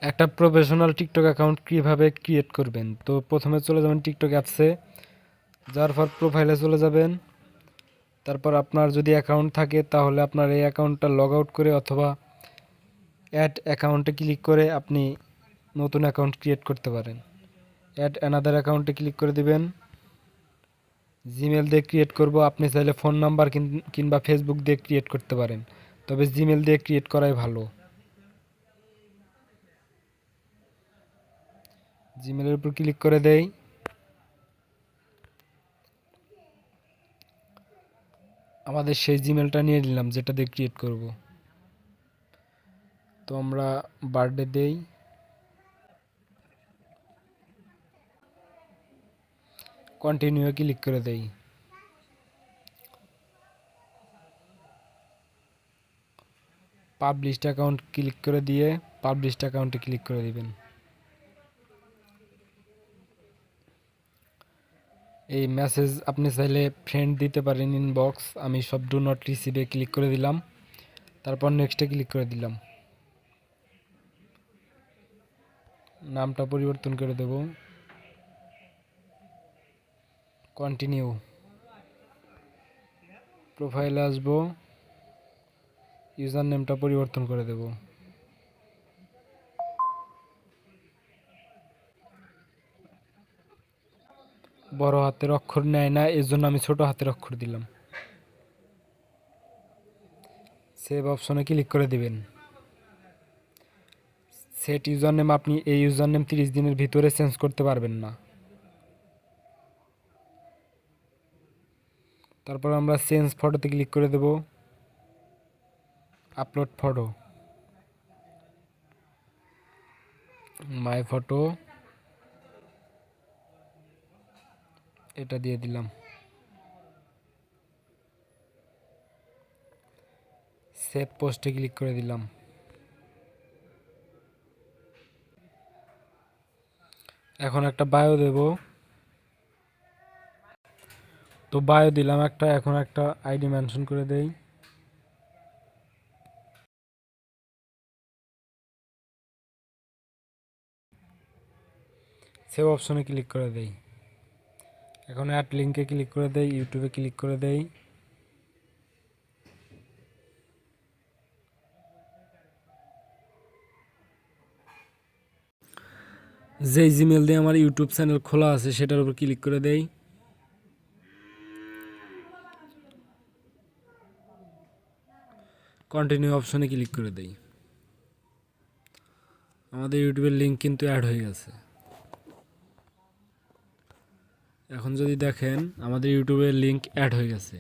একটা professional TikTok account কীভাবে create করবেন। তো প্রথমে চলে যাবেন টিকটক অ্যাপসে, যাওয়ার পর প্রোফাইলে চলে যাবেন। তারপর আপনার যদি অ্যাকাউন্ট থাকে তাহলে আপনার এই অ্যাকাউন্টটা লগ আউট করে অথবা অ্যাড অ্যাকাউন্টে ক্লিক করে আপনি নতুন অ্যাকাউন্ট ক্রিয়েট করতে পারেন। অ্যাড অ্যানাদার অ্যাকাউন্টে ক্লিক করে দিবেন। জিমেল দিয়ে ক্রিয়েট করব, আপনি চাইলে ফোন নাম্বার কিংবা ফেসবুক দিয়ে ক্রিয়েট করতে পারেন, তবে জিমেল দিয়ে ক্রিয়েট করাই ভালো। জিমেলের উপর ক্লিক করে দেই। আমাদের সেই জিমেলটা নিয়ে নিলাম যেটা দিয়ে ক্রিয়েট করব। তো আমরা বার্থডে দেই, কন্টিনিউ ক্লিক করে দেই। পাবলিশড অ্যাকাউন্ট ক্লিক করে দিয়ে পাবলিশড অ্যাকাউন্টে ক্লিক করে দিবেন। এই মেসেজ আপনি চাইলে ফ্রেন্ড দিতে পারেন, ইনবক্স। আমি সব ডু নট রিসিভে ক্লিক করে দিলাম, তারপর নেক্সটে ক্লিক করে দিলাম। নামটা পরিবর্তন করে দেব, কন্টিনিউ। প্রোফাইলে আসবো, ইউজার নেমটা পরিবর্তন করে দেব। বড় হাতের অক্ষর নেয় না, এর জন্য আমি ছোট হাতের অক্ষর দিলাম। সেভ অপশনে ক্লিক করে দিবেন। সেট ইউজার নেম, আপনি এই ইউজার নেম 30 দিনের ভিতরে চেঞ্জ করতে পারবেন না। তারপর আমরা চেঞ্জ ফটোতে ক্লিক করে দেব, আপলোড ফটো, মাই ফটো, এটা দিয়ে দিলাম। সেভ পোস্টে ক্লিক করে দিলাম। এখন একটা বায়ো দেব, তো বায়ো দিলাম একটা। এখন একটা আইডি মেনশন করে দেই। সেভ অপশনে ক্লিক করে দেই। এখন অ্যাড লিঙ্কে ক্লিক করে দেই, ইউটিউবে ক্লিক করে দেই। যেই জিমেল দিয়ে আমার ইউটিউব চ্যানেল খোলা আছে সেটার উপর ক্লিক করে দেই। কন্টিনিউ অপশনে ক্লিক করে দেই। আমাদের ইউটিউবের লিঙ্ক কিন্তু অ্যাড হয়ে গেছে। এখন যদি দেখেন আমাদের ইউটিউবের লিঙ্ক অ্যাড হয়ে গেছে।